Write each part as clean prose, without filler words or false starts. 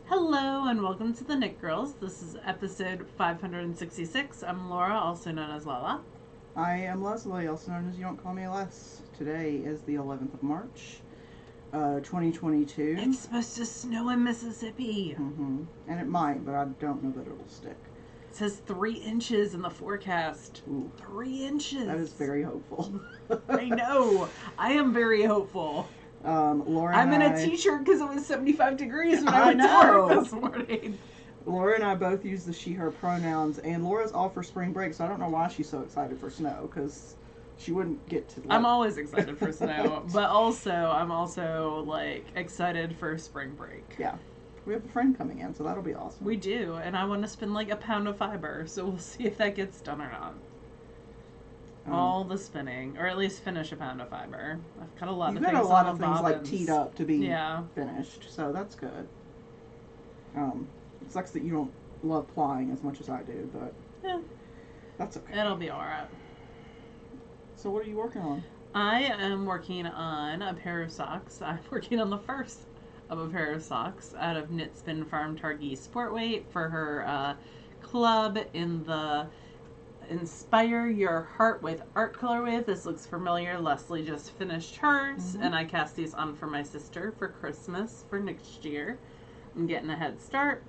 Hello and welcome to the Knit Girls. This is episode 566. I'm Laura, also known as Lala. I am Leslie, also known as You Don't Call Me Les. Today is the 11th of March, 2022. It's supposed to snow in Mississippi. And it might, but I don't know that it'll stick. It says 3 inches in the forecast. Ooh, 3 inches. that is very hopeful. I know. I am very hopeful. Laura I'm in and a t-shirt because it was 75 degrees when I went to work this morning. Laura and I both use the she/her pronouns, and Laura's off for spring break, so I don't know why she's so excited for snow, because she wouldn't get to. I'm always excited for snow, but I'm also excited for spring break. Yeah, we have a friend coming in, so that'll be awesome. We do, and I want to spend a pound of fiber, so we'll see if that gets done or not. All the spinning, or at least finish a pound of fiber. I've got a lot of things. You've got a lot of things bobbins. teed up to be finished, so that's good. It sucks that you don't love plying as much as I do, but that's okay. It'll be alright. So what are you working on? I am working on a pair of socks. I'm working on the first of a pair of socks out of Knit Spin Farm Targhee Sport Weight for her club in the Inspire Your Heart with Art colorway. This looks familiar. Leslie just finished hers, and I cast these on for my sister for Christmas for next year. I'm getting a head start.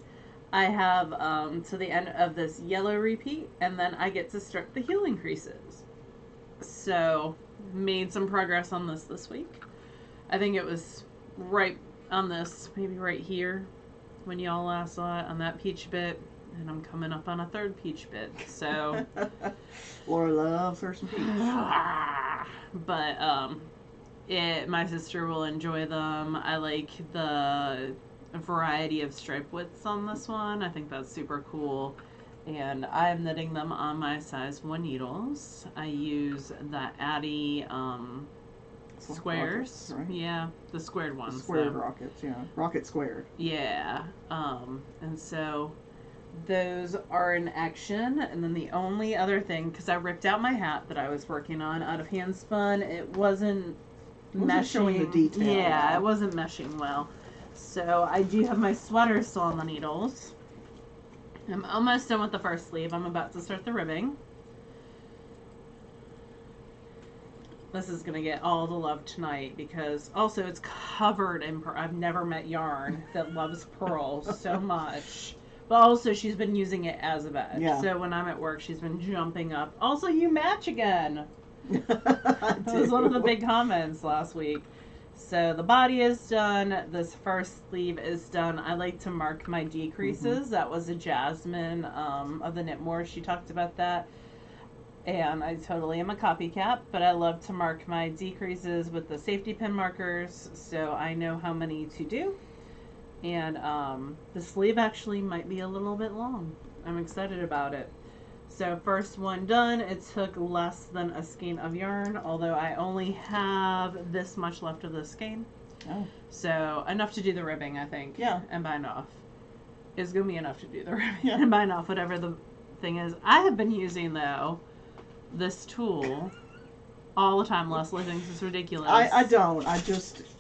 I have to the end of this yellow repeat, and then I get to start the healing creases. So, made some progress on this week. I think it was right on this, maybe right here, when y'all last saw it, on that peach bit. And I'm coming up on a third peach bit, so Laura loves her some peach. But my sister will enjoy them. I like the variety of stripe widths on this one. I think that's super cool. And I'm knitting them on my size 1 needles. I use the Addy squares. Rockets, right? Yeah, the squared ones. The squared rockets, yeah. Rocket squared. Yeah. And so those are in action. And then the only other thing, because I ripped out my hat that I was working on out of hand spun, it wasn't meshing. Showing the detail. Yeah, it wasn't meshing well. So I do have my sweater still on the needles. I'm almost done with the first sleeve. I'm about to start the ribbing. This is going to get all the love tonight because also it's covered in pearl. I've never met yarn that loves pearls so much. But also, she's been using it as a bed. Yeah. So when I'm at work, she's been jumping up. Also, you match again. That was one of the big comments last week. So the body is done. This first sleeve is done. I like to mark my decreases. That was a Jasmine of the Knit More. She talked about that. And I totally am a copycat, but I love to mark my decreases with the safety pin markers so I know how many to do. And the sleeve actually might be a little bit long. I'm excited about it. So first one done. It took less than a skein of yarn, although I only have this much left of the skein. Oh. So enough to do the ribbing, I think. Yeah. And bind off. It's going to be enough to do the ribbing and bind off, whatever the thing is. I have been using, though, this tool all the time. Leslie thinks it's ridiculous. I don't.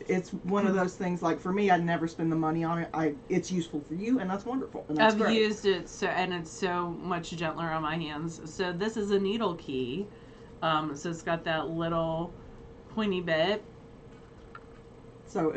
It's one of those things, for me, I'd never spend the money on it. It's useful for you, and that's wonderful. And that's I've used it, and it's so much gentler on my hands. So this is a needle key. So it's got that little pointy bit. So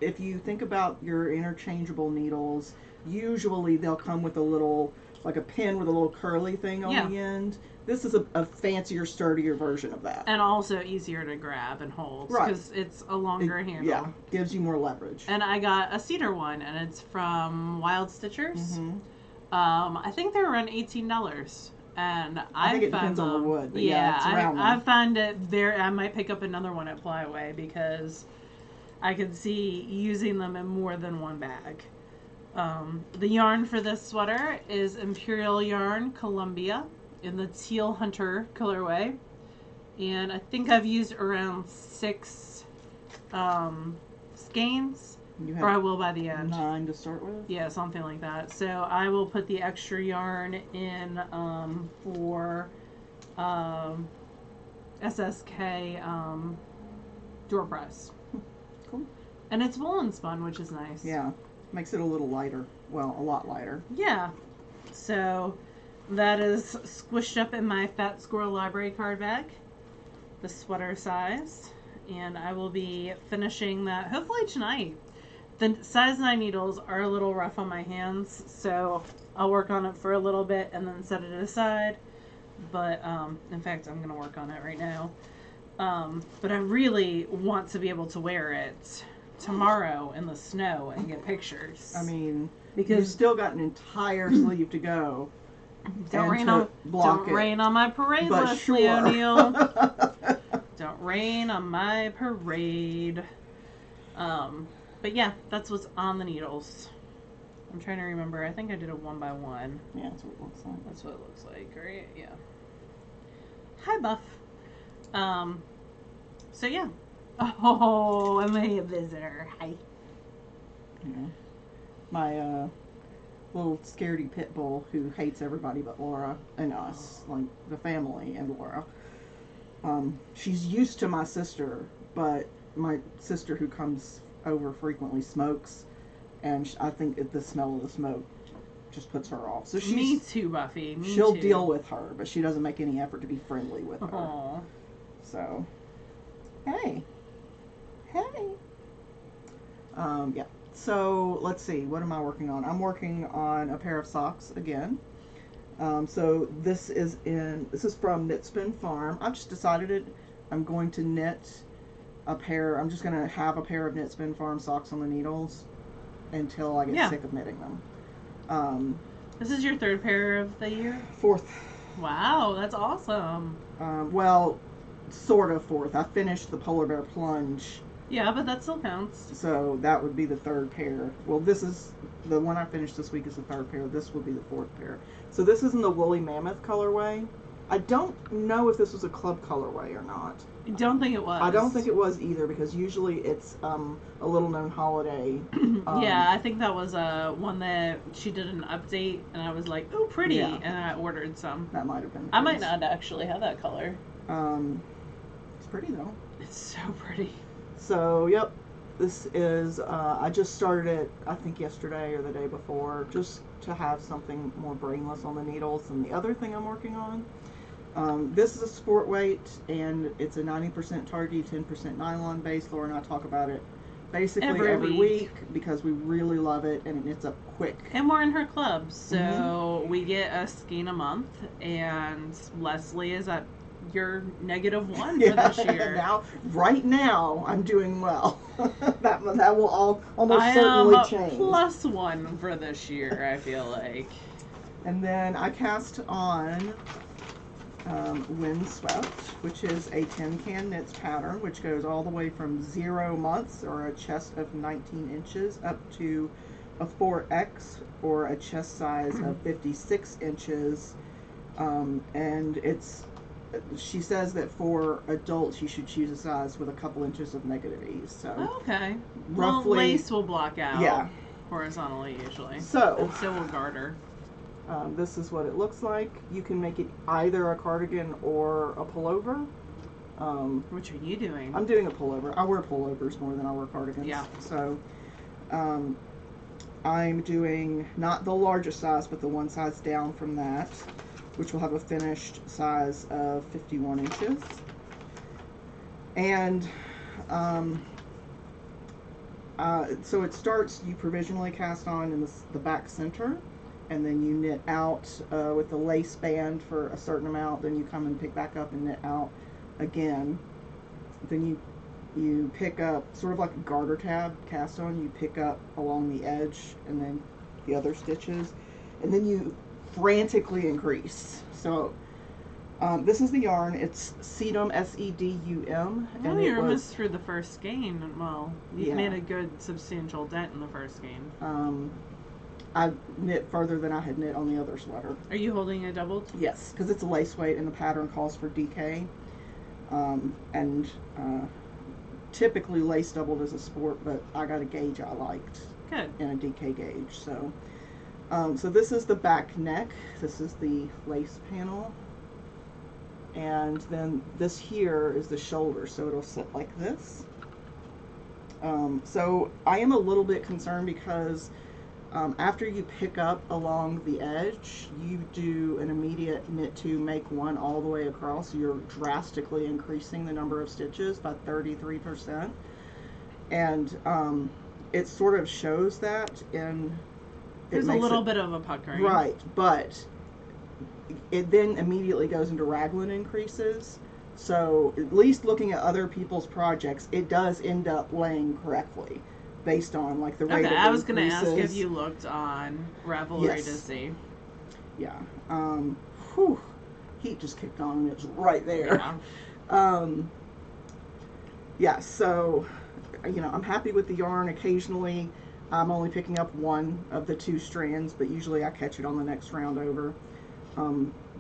if you think about your interchangeable needles, usually they'll come with a little, a pin with a little curly thing on the end. This is a fancier, sturdier version of that. And also easier to grab and hold. Right. Because it's a longer handle. Yeah, gives you more leverage. And I got a cedar one, and it's from Wild Stitchers. I think they're around $18. And I think it depends on the wood. But yeah, it's around I find it very... I might pick up another one at Flyaway because I could see using them in more than one bag. The yarn for this sweater is Imperial Yarn Columbia in the Teal Hunter colorway, and I think I've used around 6 skeins, or I will by the end. 9 to start with? Yeah, something like that. So I will put the extra yarn in for SSK door press. Cool. And it's woolen spun, which is nice. Yeah. Makes it a little lighter. Well, a lot lighter. Yeah. So that is squished up in my Fat Squirrel Library card bag, the sweater size, and I will be finishing that hopefully tonight. The size 9 needles are a little rough on my hands, so I'll work on it for a little bit and then set it aside. But in fact, I'm gonna work on it right now. But I really want to be able to wear it tomorrow in the snow and get pictures. I mean, because you've still got an entire sleeve to go. Don't rain on my parade, but Leslie sure. O'Neill. Don't rain on my parade. But yeah, that's what's on the needles. I'm trying to remember. I think I did a 1 by 1. Yeah, that's what it looks like. That's what it looks like, right? Yeah. Hi, Buff. So yeah. Oh, I'm a visitor. Hi. Yeah. My little scaredy pit bull who hates everybody but Laura and us, like the family and Laura. She's used to my sister, but my sister who comes over frequently smokes, and I think the smell of the smoke just puts her off. So Me too, Buffy. She'll deal with her, but she doesn't make any effort to be friendly with her. Aww. So, hey. Yeah. So let's see. What am I working on? I'm working on a pair of socks again. So this is from Knit Spin Farm. I've just decided I'm going to knit a pair. I'm just going to have a pair of Knit Spin Farm socks on the needles until I get sick of knitting them. This is your 3rd pair of the year? 4th. Wow, that's awesome. Well, sort of 4th. I finished the Polar Bear Plunge. Yeah, but that still counts. So that would be the 3rd pair. Well, this is the one I finished this week is the 3rd pair. This would be the 4th pair. So this is in the Woolly Mammoth colorway. I don't know if this was a club colorway or not. I don't think it was. I don't think it was either, because usually it's a little known holiday. Yeah, I think that was one that she did an update, and I was like, "Oh, pretty," Yeah. and I ordered some. That might have been. I might not actually have that color. It's pretty though. It's so pretty. So yep, this is. I just started it, I think yesterday or the day before, just to have something more brainless on the needles than the other thing I'm working on. This is a sport weight, and it's a 90% Targhee, 10% nylon base. Laura and I talk about it basically every week because we really love it, and it's up quick. And we're in her club, so we get a skein a month, and Leslie is at your -1 for this year. Right now, I'm doing well. that will almost certainly change. +1 for this year, I feel like. And then I cast on Windswept, which is a tin can knits pattern, which goes all the way from 0 months, or a chest of 19 inches, up to a 4X, or a chest size of 56 inches. And she says that for adults you should choose a size with a couple inches of negative ease. So okay, roughly, well, lace will block out. Yeah. Horizontally usually. So and so will garter. This is what it looks like. You can make it either a cardigan or a pullover. Which are you doing? I'm doing a pullover. I wear pullovers more than I wear cardigans. Yeah. So I'm doing not the largest size, but the one size down from that, which will have a finished size of 51 inches. And so it starts, you provisionally cast on in the back center, and then you knit out with the lace band for a certain amount, then you come and pick back up and knit out again. Then you pick up, sort of like a garter tab cast on, you pick up along the edge and then the other stitches, and then you frantically increase. So this is the yarn. It's Sedum, S-E-D-U-M. Well, you're almost through the first skein. Well, you made a good substantial dent in the first skein. I knit further than I had knit on the other sweater. Are you holding a doubled? Yes, because it's a lace weight and the pattern calls for DK. And typically lace doubled is a sport, but I got a gauge I liked. Good. In a DK gauge. So, so this is the back neck. This is the lace panel. And then this here is the shoulder, so it'll sit like this. So I am a little bit concerned because after you pick up along the edge, you do an immediate knit two, make one all the way across. You're drastically increasing the number of stitches by 33%. And it sort of shows that in... There's a little bit of a puckering. Right, but it then immediately goes into raglan increases. So at least looking at other people's projects, it does end up laying correctly based on like the rate of I was going to increases. ask if you looked on Ravelry Yes. to see. Yeah. Heat just kicked on and it's right there. Yeah. Yeah, so, I'm happy with the yarn. Occasionally, I'm only picking up one of the two strands, but usually I catch it on the next round over.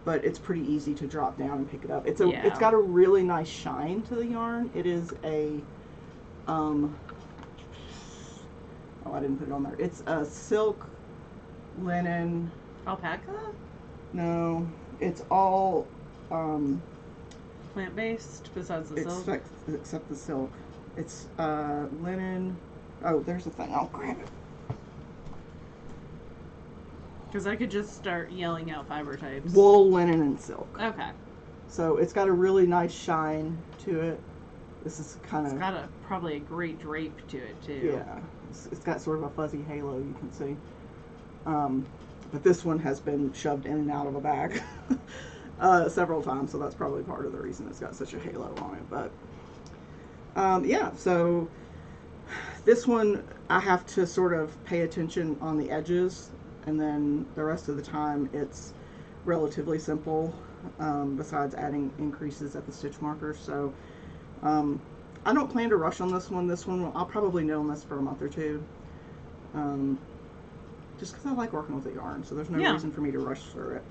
But it's pretty easy to drop down and pick it up. It's got a really nice shine to the yarn. It is a, I didn't put it on there. It's a silk, linen. Alpaca? No, it's all, plant-based besides the silk? Except the silk. It's linen. Oh, there's the thing. I'll grab it. Because I could just start yelling out fiber types. Wool, linen, and silk. Okay. So it's got a really nice shine to it. This is kind of... It's got probably a great drape to it, too. Yeah. It's got sort of a fuzzy halo, you can see. But this one has been shoved in and out of a bag several times, so that's probably part of the reason it's got such a halo on it. But yeah, so this one I have to sort of pay attention on the edges, and then the rest of the time it's relatively simple, besides adding increases at the stitch markers. So I don't plan to rush on this one. I'll probably knit on this for a month or two, just because I like working with the yarn, so there's no reason for me to rush through it.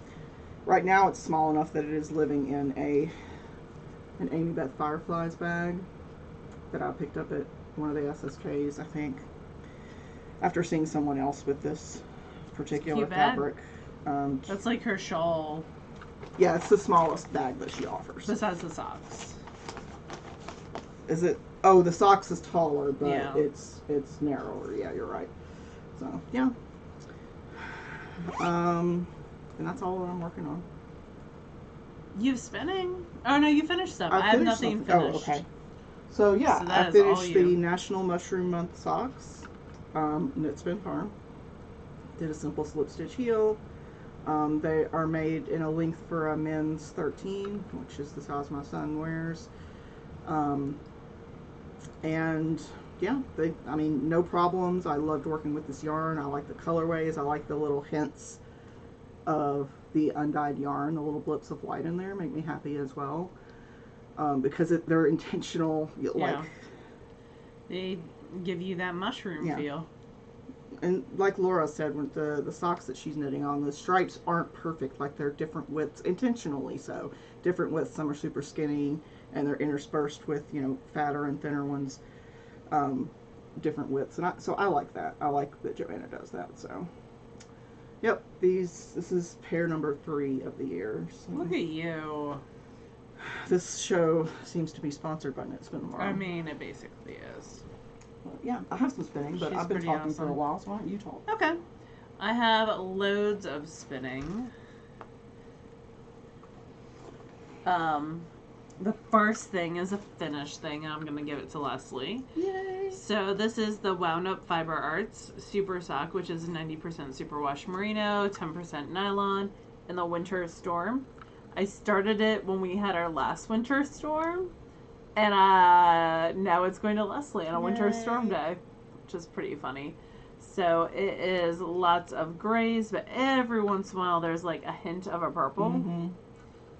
Right now it's small enough that it is living in an Amy Beth Fireflies bag that I picked up at one of the SSKs, I think, after seeing someone else with this particular fabric. That's like her shawl. Yeah, it's the smallest bag that she offers. Besides the socks. Is it? Oh, the socks is taller, but yeah. it's narrower. Yeah, you're right. So, yeah. And that's all that I'm working on. You have spinning? Oh, no, you finished stuff. I have nothing finished. Oh, okay. So, yeah, So I finished the National Mushroom Month socks. Knit Spin Farm. Did a simple slip stitch heel. They are made in a length for a men's 13, which is the size my son wears. And yeah, no problems. I loved working with this yarn. I like the colorways. I like the little hints of the undyed yarn. The little blips of white in there make me happy as well. Because they're intentional. Like, they give you that mushroom feel. And like Laura said, with the socks that she's knitting on, the stripes aren't perfect. Like, they're different widths, intentionally so. Different widths. Some are super skinny, and they're interspersed with, fatter and thinner ones. Different widths. And so I like that. I like that Joanna does that. So, yep. This is pair number 3 of the year. So. Look at you. This show seems to be sponsored by Knit Spin Farm. I mean, it basically is. Well, yeah, I have some spinning, but I've been talking for a while, so why don't you talk? Okay. I have loads of spinning. The first thing is a finished thing, and I'm going to give it to Leslie. Yay! So this is the Wound Up Fiber Arts Super Sock, which is 90% superwash merino, 10% nylon, in the winter storm. I started it when we had our last winter storm, and now it's going to Leslie on a winter storm day, which is pretty funny. So it is lots of grays, but every once in a while there's like a hint of a purple. Mm-hmm.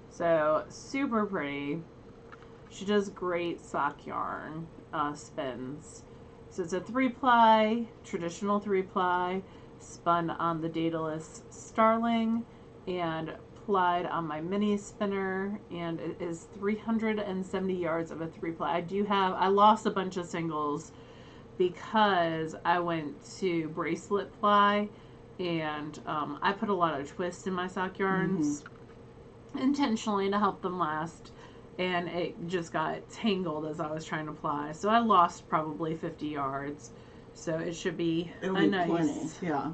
So super pretty. She does great sock yarn spins. So it's a 3-ply, traditional 3-ply, spun on the Daedalus Starling, and plied on my mini spinner, and it is 370 yards of a 3-ply. I lost a bunch of singles because I went to bracelet ply, and I put a lot of twist in my sock yarns intentionally to help them last. and it just got tangled as I was trying to apply. So I lost probably 50 yards. So it should be It'll a be nice. plenty, yeah.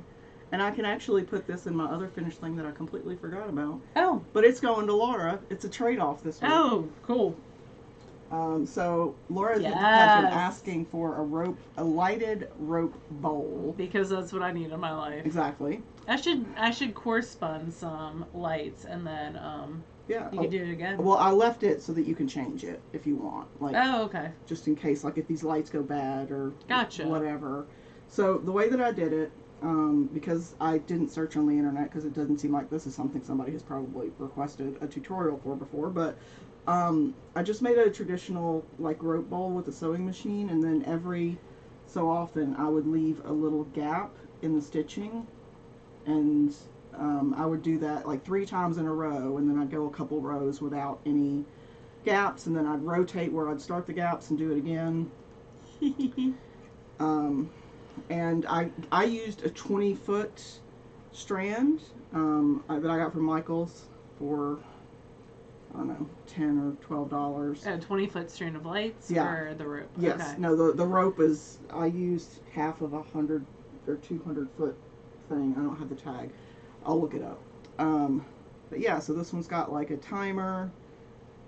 And I can actually put this in my other finished thing that I completely forgot about. Oh. But it's going to Laura. It's a trade-off this week. Oh, cool. So Laura Yes. had been asking for a lighted rope bowl. Because that's what I need in my life. Exactly. I should coarse spun some lights and then Yeah. you could do it again. Well, I left it so that you can change it if you want. Like, oh, okay. just in case, like if these lights go bad or Gotcha. whatever. So the way that I did it, because I didn't search on the internet, because it doesn't seem like this is something somebody has probably requested a tutorial for before, but I just made a traditional like rope bowl with a sewing machine, and then every so often I would leave a little gap in the stitching, and I would do that like 3 times in a row, and then I'd go a couple rows without any gaps, and then I'd rotate where I'd start the gaps and do it again. And I used a 20-foot strand that I got from Michael's for, I don't know, $10 or $12. A 20-foot strand of lights or the rope? Yes. Okay. No, the rope is, I used half of 100 or 200-foot thing. I don't have the tag. I'll look it up. But yeah, so this one's got like a timer,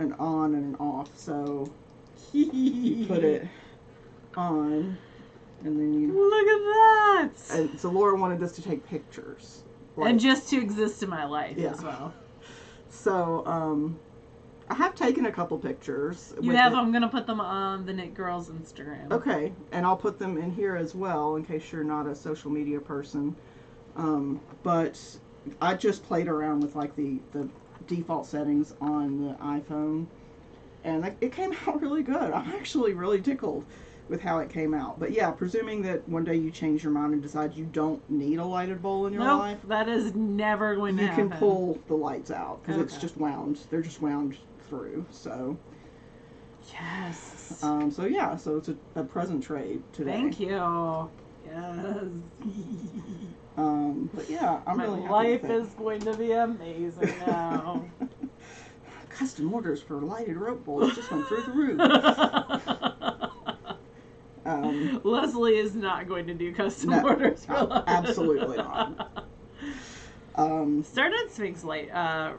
an on and an off. So you put it on, and then you... Look at that! And so Laura wanted this to take pictures. Like, and just to exist in my life as well. So, I have taken a couple pictures. You have? I'm going to put them on the Knit Girls Instagram. Okay, and I'll put them in here as well in case you're not a social media person. But I just played around with like the default settings on the iPhone, and it came out really good. I'm actually really tickled with how it came out. But yeah, presuming that one day you change your mind and decide you don't need a lighted bowl in your life. That is never going to happen. You can pull the lights out because it's just wound. They're just wound through. So yes. So yeah, so it's a present trade today. Thank you. Yes. But yeah, I'm really happy. My life is going to be amazing now. Custom orders for lighted rope bowls just went through the roof. Leslie is not going to do custom orders for light. Absolutely not. Starnuts makes light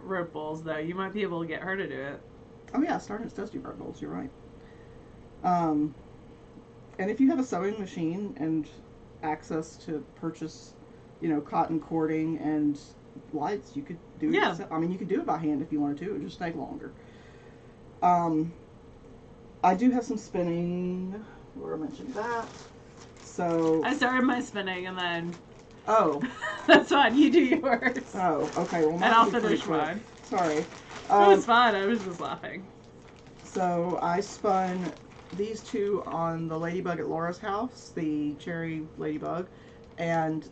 rope bowls, though. You might be able to get her to do it. Oh yeah, Starnuts does do rope bowls. You're right. And if you have a sewing machine and access to purchase, cotton cording and lights, you could do it. Yeah. I mean, you could do it by hand if you wanted to. It would just take longer. I do have some spinning. Laura mentioned that. So I started my spinning and then. Oh. That's fine. You do yours. Oh, okay. Well, and I'll finish mine. Sorry. It was fine. I was just laughing. So I spun these two on the ladybug at Laura's house, the cherry ladybug, and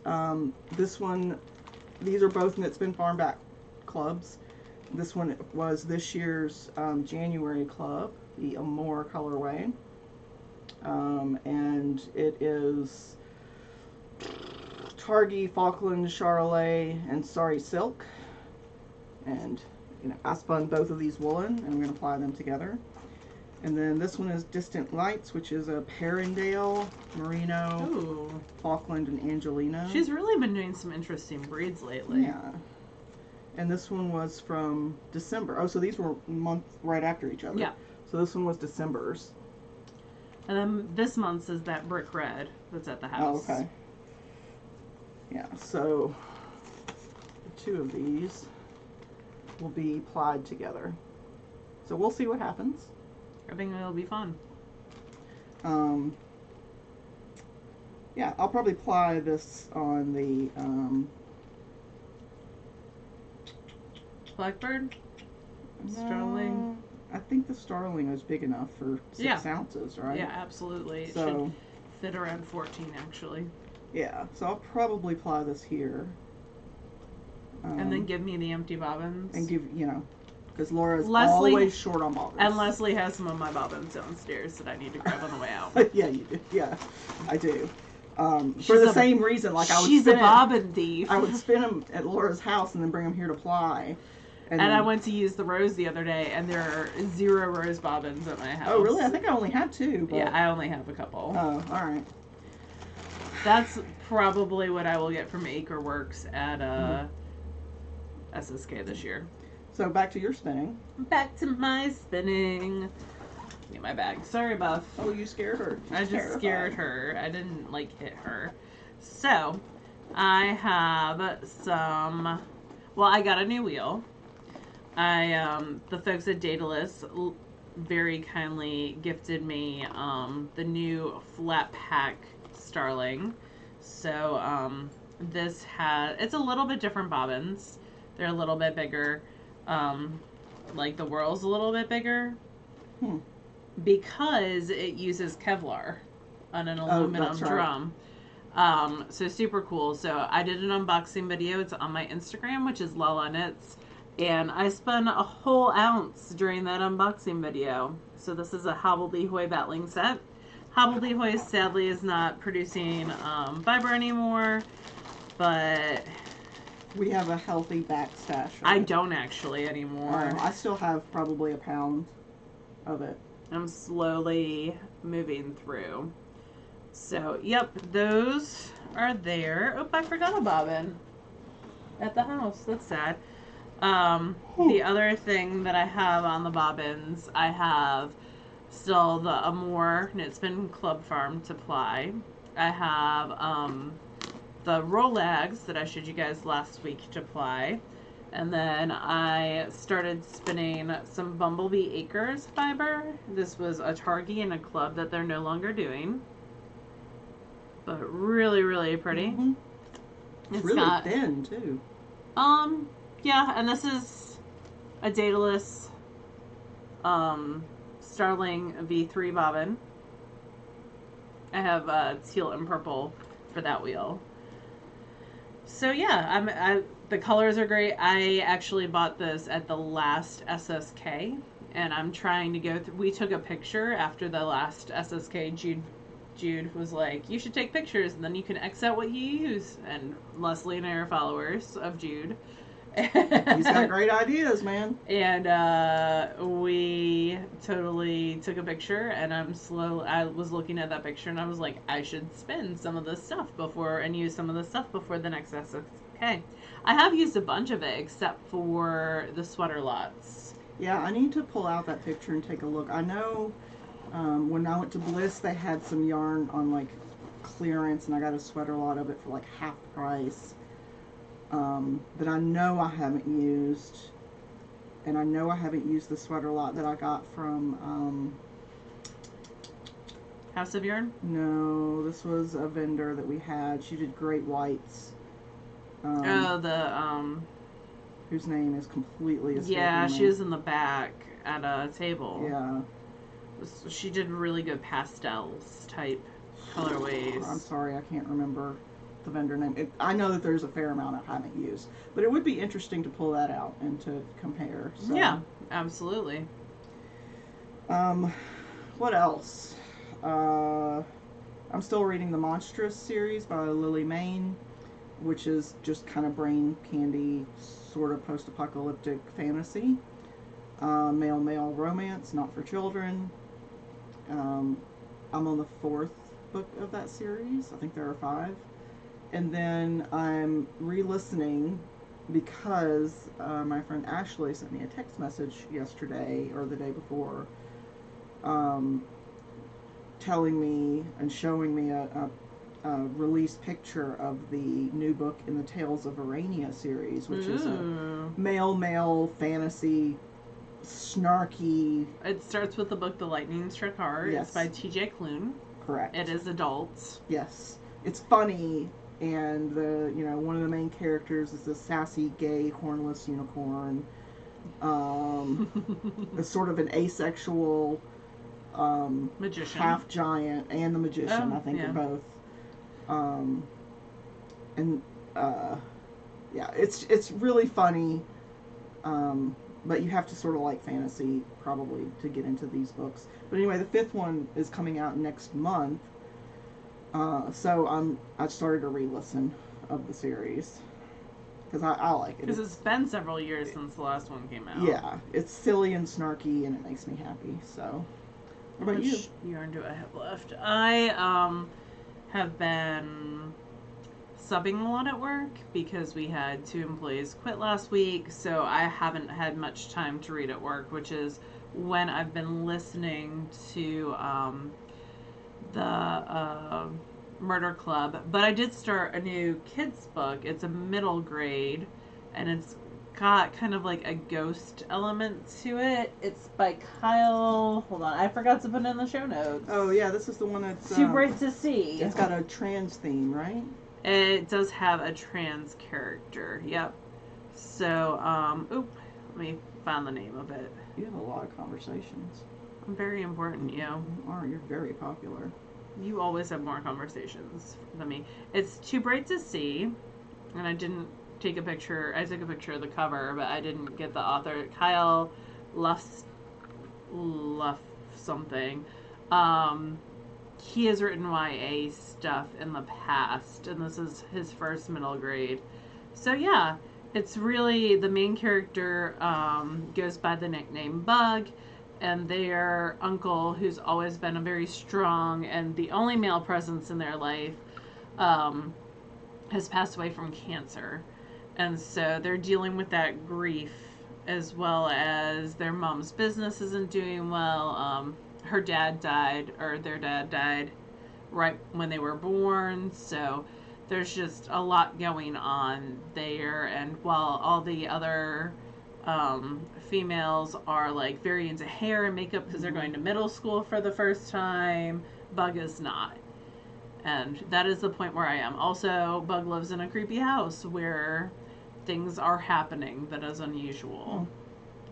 this one. These are both Knit Spin Farm Back clubs. This one was this year's January club, the Amore colorway. And it is Targhee, Falkland, Charolais, and Sari Silk. And I spun both of these woolen, and I'm going to apply them together. And then this one is Distant Lights, which is a Perindale, Merino, Ooh. Falkland, and Angelino. She's really been doing some interesting breeds lately. Yeah. And this one was from December. Oh, so these were a month right after each other. Yeah. So this one was December's. And then this month's is that brick red that's at the house. Oh, okay. Yeah, so the two of these will be plied together. So we'll see what happens. I think it'll be fun. Yeah, I'll probably ply this on the Blackbird? Starling? I think the Starling is big enough for 6 ounces, right? Yeah, absolutely. It so, should fit around 14, actually. Yeah, so I'll probably ply this here. And then give me the empty bobbins. And give, because Laura's always short on bobbins. And Leslie has some of my bobbins downstairs that I need to grab on the way out. Yeah, you do. Yeah, I do. For the same reason, like I would she's a bobbin thief. I would spin them at Laura's house and then bring them here to ply. And I went to use the rose the other day, and there are 0 rose bobbins at my house. Oh, really? I think I only have 2. But... Yeah, I only have a couple. Oh, all right. That's probably what I will get from Acreworks at SSK this year. So back to your spinning. Back to my spinning. Get my bag. Sorry, Buff. Oh, you scared her. I just scared her. I didn't hit her. So, I have some. Well, I got a new wheel. The folks at Daedalus very kindly gifted me the new flat pack Starling. So it's a little bit different bobbins. They're a little bit bigger. Like the whirl's a little bit bigger. Because it uses Kevlar on an aluminum drum. So super cool. So I did an unboxing video. It's on my Instagram, which is Lala Knits. And I spun a whole ounce during that unboxing video. So this is a Hobbledehoy battling set. Hobbledehoy sadly is not producing fiber anymore, but we have a healthy backstash. I don't actually anymore. I still have probably a pound of it. I'm slowly moving through. So, yep, those are there. Oh, I forgot a bobbin at the house. That's sad. The other thing that I have on the bobbins, I have still the Amore Knitspin Club Farm to ply. I have the Rolags that I showed you guys last week to ply. And then I started spinning some Bumblebee Acres fiber. This was a Targhee and a club that they're no longer doing. But really, really pretty. It's really thin, too. Yeah, and this is a Daedalus Starling V3 bobbin. I have teal and purple for that wheel. So yeah, the colors are great. I actually bought this at the last SSK, and I'm trying to go through. We took a picture after the last SSK. Jude was like, you should take pictures, and then you can X out what you use. And Leslie and I are followers of Jude. He's got great ideas, man. And we totally took a picture, and I was looking at that picture, and I was like, I should spin some of this stuff and use some of this stuff before the next SSK. I have used a bunch of it, except for the sweater lots. Yeah, I need to pull out that picture and take a look. I know when I went to Bliss, they had some yarn on like clearance, and I got a sweater lot of it for like half price. That I know I haven't used, and I know I haven't used the sweater lot that I got from House of Yarn? No, this was a vendor that we had. She did Great Whites. Whose name is completely escaping yeah, me. she was in the back at a table. Yeah. She did really good pastels type colorways. I'm sorry, I can't remember the vendor name. I know that there's a fair amount I haven't used, but it would be interesting to pull that out and to compare. So. Yeah, absolutely. What else? I'm still reading the Monstrous series by Lily Mayne, which is just kind of brain candy, sort of post-apocalyptic fantasy. Male romance, not for children. I'm on the 4th book of that series. I think there are 5. And then I'm re-listening because my friend Ashley sent me a text message yesterday or the day before telling me and showing me a released picture of the new book in the Tales of Urania series, which is a male fantasy, snarky. It starts with the book The Lightning Struck Hard. Yes. It's by T.J. Klune. Correct. It is adults. Yes. It's funny, and one of the main characters is a sassy, gay, hornless unicorn. It's sort of an asexual magician, half giant, and the magician. I think are both. It's really funny. But you have to sort of like fantasy probably to get into these books. But anyway, the 5th one is coming out next month. So I started a re-listen of the series. because I like it. Because it's been several years since the last one came out. Yeah, it's silly and snarky, and it makes me happy. So, what about you? Yarn do I have left? I have been subbing a lot at work because we had 2 employees quit last week, so I haven't had much time to read at work, which is when I've been listening to the Murder Club. But I did start a new kids book. It's a middle grade, and it's got kind of like a ghost element to it. It's by Kyle. Hold on, I forgot to put it in the show notes. Oh yeah, this is the one that's Too Bright to See. It's got a trans theme, right? It does have a trans character. Yep. So, let me find the name of it. You have a lot of conversations. I'm very important, you. You are. You're very popular. You always have more conversations than me. It's Too Bright to See, and I didn't take a picture. I took a picture of the cover, but I didn't get the author. Kyle Luff something. He has written YA stuff in the past, and this is his first middle grade. So yeah, it's really, the main character goes by the nickname Bug, and their uncle, who's always been a very strong and the only male presence in their life, has passed away from cancer. And so they're dealing with that grief, as well as their mom's business isn't doing well. Her dad died, or their dad died right when they were born, so there's just a lot going on there. And while all the other females are like very into hair and makeup because they're going to middle school for the first time, Bug is not. And that is the point where I am. Also, Bug lives in a creepy house where things are happening that is unusual.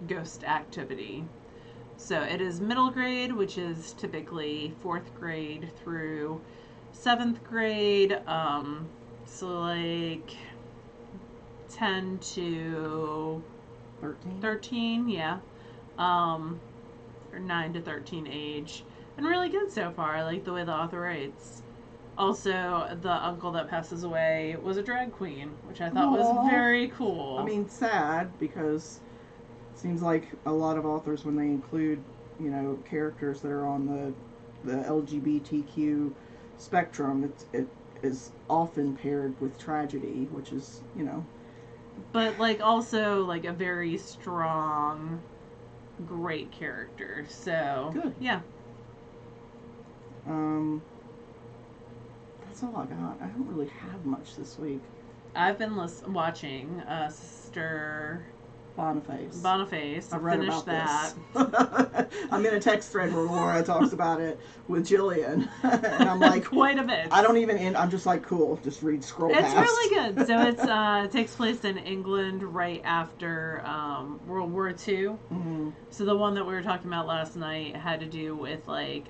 Ghost activity. So it is middle grade, which is typically 4th grade through 7th grade. So like 10 to 13, yeah. Or 9 to 13 age. And really good so far. I like the way the author writes. Also, the uncle that passes away was a drag queen, which I thought was very cool. I mean, sad, because it seems like a lot of authors, when they include, you know, characters that are on the LGBTQ spectrum, it is often paired with tragedy, which is, you know. But, like, also, like, a very strong, great character. So, good. Yeah. That's all I got. I don't really have much this week. I've been watching Sister Boniface. I've read finished about that. This. I'm in a text thread where Laura talks about it with Jillian, and I'm like, quite a bit. I don't even end. I'm just like, cool. Just scroll It's past. really good. So it takes place in England right after World War II. Mm-hmm. So the one that we were talking about last night had to do with like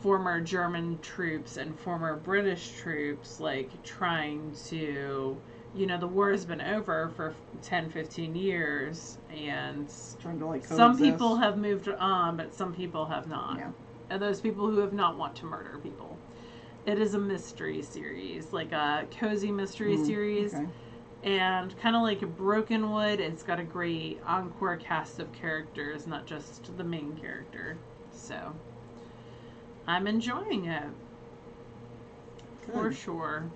former German troops and former British troops, like trying to, you know, the war has been over for 10, 15 years, and trying to like some people have moved on, but some people have not. Yeah. And those people who have not want to murder people. It is a mystery series, like a cozy mystery series. Okay. And kind of like Brokenwood, it's got a great encore cast of characters, not just the main character. So I'm enjoying it. Good. For sure.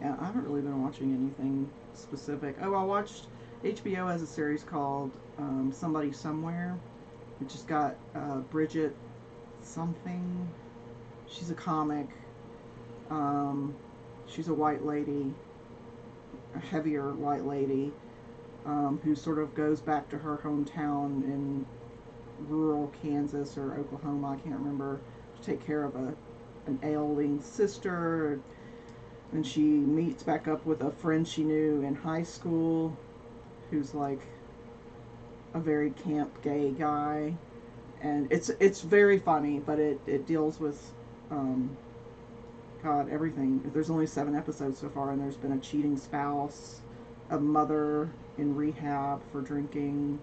Yeah, I haven't really been watching anything specific. Oh, I watched, HBO has a series called Somebody Somewhere, which has got Bridget something. She's a comic. She's a white lady, a heavier white lady, who sort of goes back to her hometown in rural Kansas or Oklahoma, I can't remember, to take care of an ailing sister. And she meets back up with a friend she knew in high school who's like a very camp gay guy. And it's very funny, but it deals with God, everything. There's only 7 episodes so far, and there's been a cheating spouse, a mother in rehab for drinking,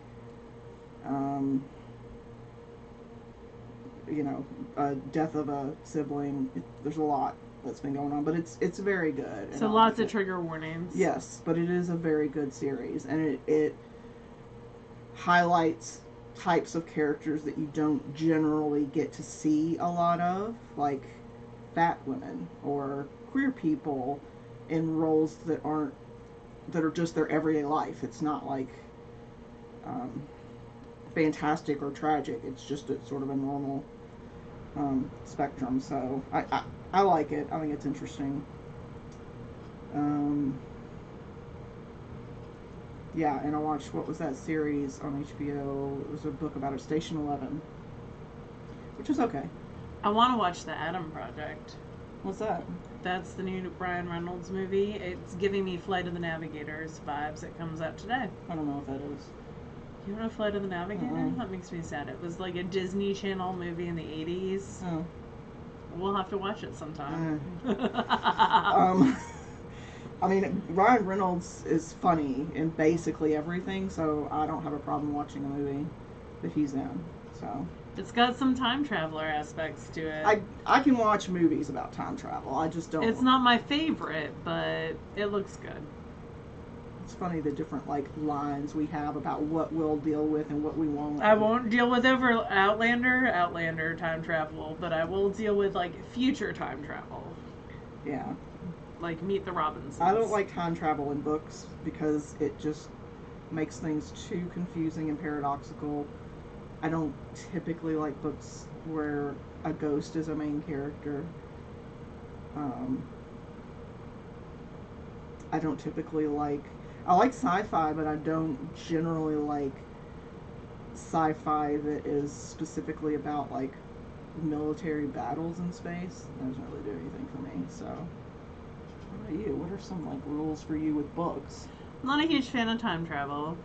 death of a sibling. There's a lot that's been going on, but it's very good. So lots of trigger warnings. Yes, but it is a very good series, and it highlights types of characters that you don't generally get to see a lot of, like fat women or queer people in roles that are just their everyday life. It's not like fantastic or tragic. It's just a sort of a normal spectrum. So I like it. I think it's interesting. Yeah, and I watched, what was that series on HBO? It was a book about it, Station 11, which is okay. I want to watch The Adam Project. What's that? That's the new Ryan Reynolds movie. It's giving me Flight of the Navigators vibes. It comes out today. I don't know what that is. You don't know Flight of the Navigator? Uh-uh. That makes me sad. It was like a Disney Channel movie in the 80s. Oh. We'll have to watch it sometime. I mean, Ryan Reynolds is funny in basically everything, so I don't have a problem watching a movie that he's in. So it's got some time traveler aspects to it. I can watch movies about time travel. I just don't. It's not my favorite, but it looks good. It's funny the different lines we have about what we'll deal with and what we won't. I won't deal with Outlander time travel, but I will deal with future time travel. Yeah. Like Meet the Robinsons. I don't like time travel in books because it just makes things too confusing and paradoxical. I don't typically like books where a ghost is a main character. I don't typically I like sci-fi, but I don't generally like sci-fi that is specifically about military battles in space. That doesn't really do anything for me, so. What about you? What are some rules for you with books? I'm not a huge fan of time travel.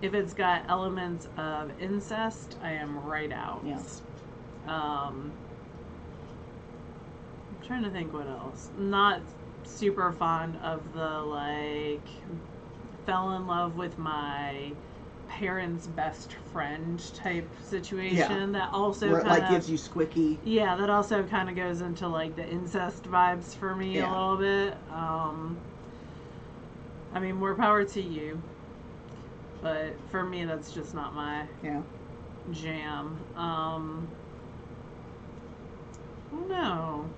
If it's got elements of incest, I am right out. Yes. I'm trying to think what else. Not super fond of the fell in love with my parents' best friend type situation. That also kind of gives you squicky. Yeah, that also kind of goes into the incest vibes for me a little bit. I mean, more power to you, but for me that's just not my jam. I don't know.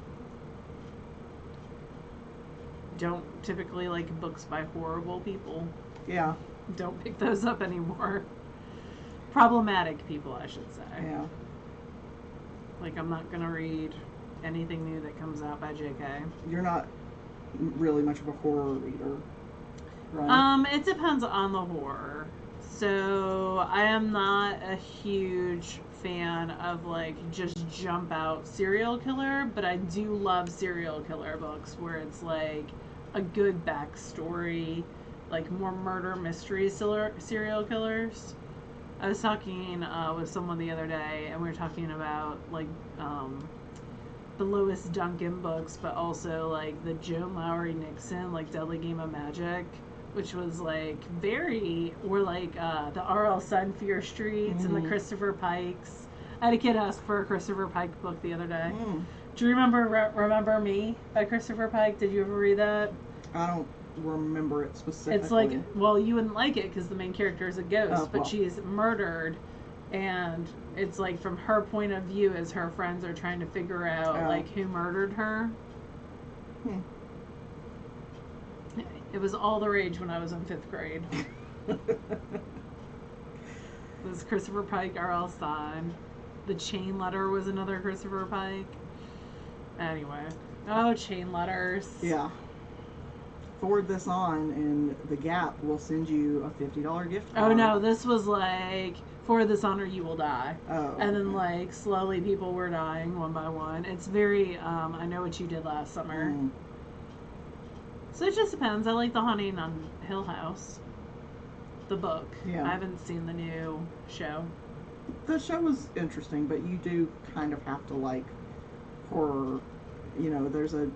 Don't typically like books by horrible people. Yeah. Don't pick those up anymore. Problematic people, I should say. Yeah. I'm not gonna read anything new that comes out by J.K. You're not really much of a horror reader, right? It depends on the horror. So I am not a huge fan of just jump out serial killer, but I do love serial killer books where it's a good backstory, more murder mystery serial killers. I was talking with someone the other day, and we were talking about the Lewis Duncan books, but also the Joan Lowry Nixon, Deadly Game of Magic, which was very, or the R.L. Sun Fear Streets and the Christopher Pikes. I had a kid ask for a Christopher Pike book the other day. Do you remember Me by Christopher Pike? Did you ever read that? I don't remember it specifically. It's well, you wouldn't like it because the main character is a ghost, but she's murdered, and it's from her point of view as her friends are trying to figure out who murdered her. It was all the rage when I was in 5th grade. It was Christopher Pike, R.L. Stein. The Chain Letter was another Christopher Pike. Anyway. Oh, Chain Letters. Yeah. Forward this on, and The Gap will send you a $50 gift card. Oh, no. This was forward this on or you will die. Oh. And then, slowly people were dying one by one. It's very, I Know What You Did Last Summer. So it just depends. I like The Haunting on Hill House. The book. Yeah. I haven't seen the new show. The show was interesting, but you do kind of have to like horror. There's a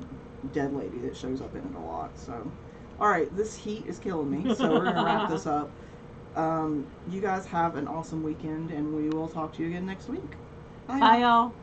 dead lady that shows up in it a lot. So, all right, this heat is killing me. So we're gonna wrap this up. You guys have an awesome weekend, and we will talk to you again next week. Bye y'all.